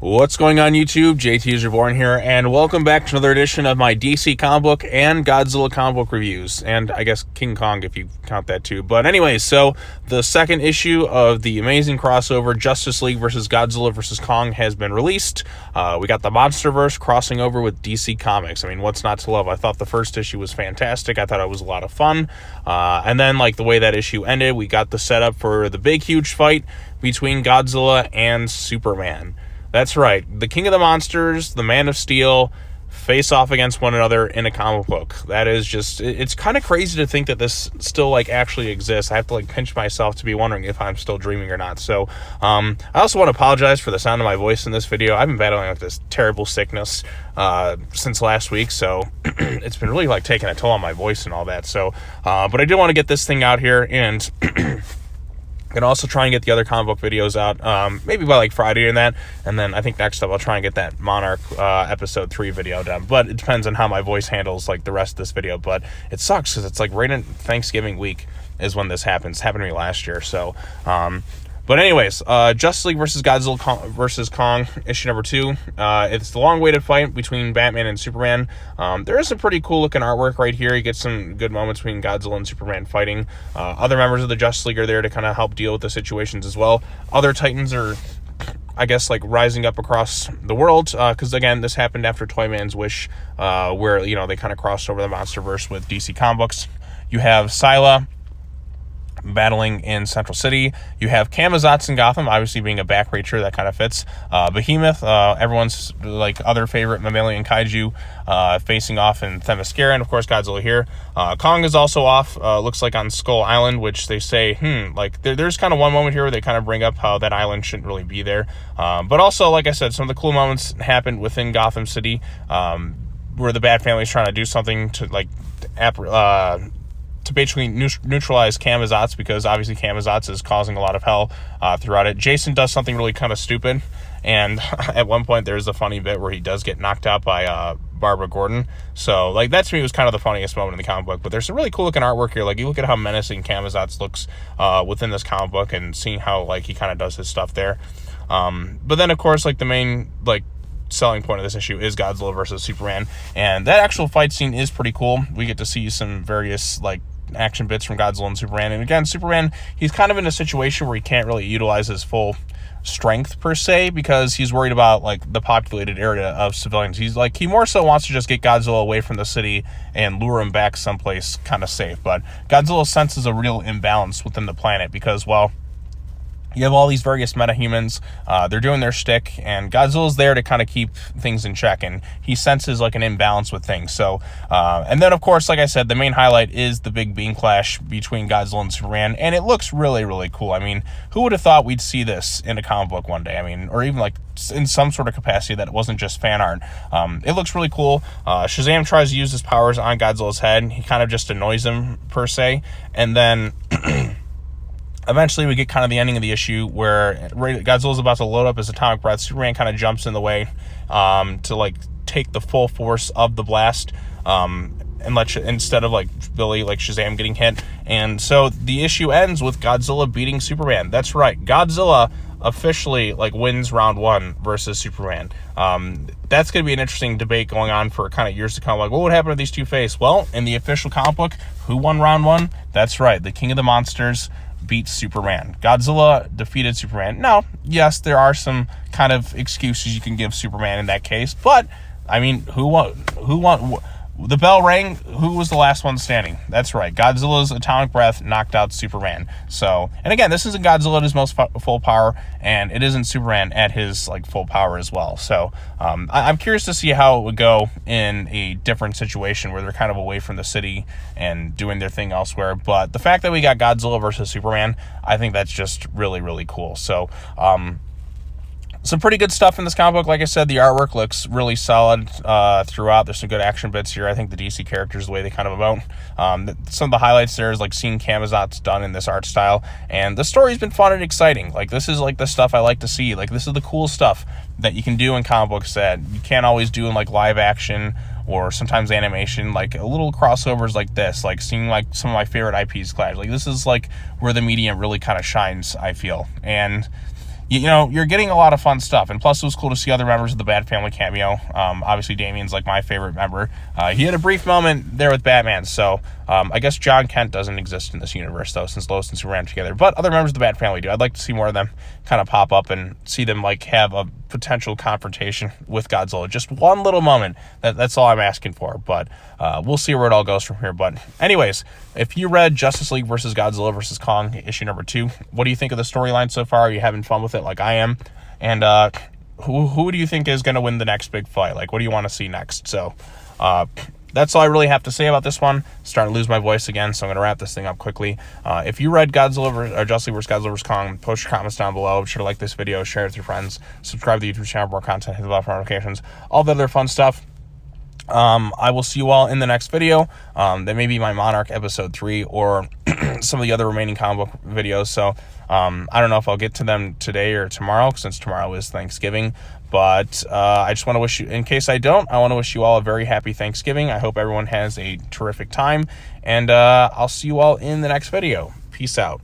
What's going on YouTube? JT is Reborn here, and welcome back to another edition of my DC comic book and Godzilla comic book reviews, and I guess King Kong if you count that too. But anyways, so the second issue of the amazing crossover Justice League vs. Godzilla vs. Kong has been released. We got the Monsterverse crossing over with DC Comics. I mean, what's not to love? I thought the first issue was fantastic. I thought it was a lot of fun. And then, like, the way that issue ended, we got the setup for the big, huge fight between Godzilla and Superman. That's right. The King of the Monsters, the Man of Steel, face off against one another in a comic book. That is just, it's kind of crazy to think that this still, like, actually exists. I have to, like, pinch myself to be wondering if I'm still dreaming or not. So, I also want to apologize for the sound of my voice in this video. I've been battling with this terrible sickness since last week, so it's been really, like, taking a toll on my voice and all that. So, but I did want to get this thing out here, and can also try and get the other comic book videos out, maybe by like Friday and that, and then I think next up I'll try and get that Monarch episode 3 video done, but it depends on how my voice handles like the rest of this video. But it sucks because it's like right in Thanksgiving week is when this happens. It happened to me last year, so but anyways, Justice League vs. Godzilla vs. Kong, issue number 2. It's the long-awaited fight between Batman and Superman. There is some pretty cool-looking artwork right here. You get some good moments between Godzilla and Superman fighting. Other members of the Justice League are there to kind of help deal with the situations as well. Other Titans are, I guess, like rising up across the world, because again, this happened after Toyman's Wish, where, you know, they kind of crossed over the Monsterverse with DC Comics. You have Scylla battling in Central City. You have Camazotz in Gotham, obviously being a back racer, that kind of fits. Behemoth, everyone's like other favorite mammalian kaiju, facing off in Themyscira, and of course Godzilla here. Kong is also off, looks like on Skull Island, which they say, like there's kind of one moment here where they kind of bring up how that island shouldn't really be there. But also, like I said, some of the cool moments happened within Gotham City, where the Bat family is trying to do something to like to basically neutralize Camazotz, because obviously Camazotz is causing a lot of hell throughout it. Jason does something really kind of stupid, and at one point there's a funny bit where he does get knocked out by Barbara Gordon. So, like, that to me was kind of the funniest moment in the comic book. But there's some really cool looking artwork here. Like, you look at how menacing Camazotz looks within this comic book, and seeing how, like, he kind of does his stuff there. But then, of course, like, the main, like, selling point of this issue is Godzilla versus Superman, and that actual fight scene is pretty cool. We get to see some various, like, action bits from Godzilla and Superman. And again, Superman, he's kind of in a situation where he can't really utilize his full strength per se, because he's worried about like the populated area of civilians. He's like, he more so wants to just get Godzilla away from the city and lure him back someplace kind of safe. But Godzilla senses a real imbalance within the planet, because, well, you have all these various metahumans, they're doing their shtick, and Godzilla's there to kind of keep things in check, and he senses like an imbalance with things. So, and then of course, like I said, the main highlight is the big beam clash between Godzilla and Superman, and it looks really, really cool. I mean, who would have thought we'd see this in a comic book one day? I mean, or even like in some sort of capacity that it wasn't just fan art. It looks really cool. Shazam tries to use his powers on Godzilla's head. He kind of just annoys him per se, and then eventually we get kind of the ending of the issue where Godzilla's about to load up his atomic breath. Superman kind of jumps in the way to like take the full force of the blast, and instead of like Billy, like Shazam, getting hit. And so the issue ends with Godzilla beating Superman. That's right, Godzilla officially like wins round 1 versus Superman. That's going to be an interesting debate going on for kind of years to come. Like, what would happen if these two face? Well, in the official comic book, who won round 1? That's right, the King of the Monsters beat Superman. Godzilla defeated Superman. Now, yes, there are some kind of excuses you can give Superman in that case, but I mean, who won? The bell rang. Who was the last one standing? That's right, Godzilla's atomic breath knocked out Superman. So, and again, this isn't Godzilla at his most full power, and it isn't Superman at his like full power as well. So I'm curious to see how it would go in a different situation where they're kind of away from the city and doing their thing elsewhere. But the fact that we got Godzilla versus Superman, I think that's just really, really cool. So some pretty good stuff in this comic book. Like I said, the artwork looks really solid throughout. There's some good action bits here. I think the DC characters, the way they kind of emote. Some of the highlights there is like seeing Camazotz done in this art style. And the story's been fun and exciting. Like, this is like the stuff I like to see. Like, this is the cool stuff that you can do in comic books that you can't always do in like live action or sometimes animation. Like a little crossovers like this, like seeing like some of my favorite IPs clash. Like, this is like where the medium really kind of shines, I feel. And you know, you're getting a lot of fun stuff. And plus, it was cool to see other members of the Bat Family cameo. Obviously, Damian's like my favorite member. He had a brief moment there with Batman. So I guess John Kent doesn't exist in this universe, though, since Lois and Superman are together. But other members of the Bat Family do. I'd like to see more of them kind of pop up and see them like have a potential confrontation with Godzilla. Just one little moment. That's all I'm asking for. But we'll see where it all goes from here. But anyways, if you read Justice League versus Godzilla versus Kong issue number 2, what do you think of the storyline so far? Are you having fun with it like I am? And who do you think is going to win the next big fight? Like, what do you want to see next? So that's all I really have to say about this one. Starting to lose my voice again, so I'm going to wrap this thing up quickly. If you read Justice League vs. Godzilla vs. Kong, post your comments down below. Be sure to like this video, share it with your friends, subscribe to the YouTube channel for more content, hit the bell for notifications, all the other fun stuff. I will see you all in the next video. That may be my Monarch episode 3 or some of the other remaining comic book videos. So I don't know if I'll get to them today or tomorrow, since tomorrow is Thanksgiving. But I just want to wish you, in case I don't, I want to wish you all a very happy Thanksgiving. I hope everyone has a terrific time. And I'll see you all in the next video. Peace out.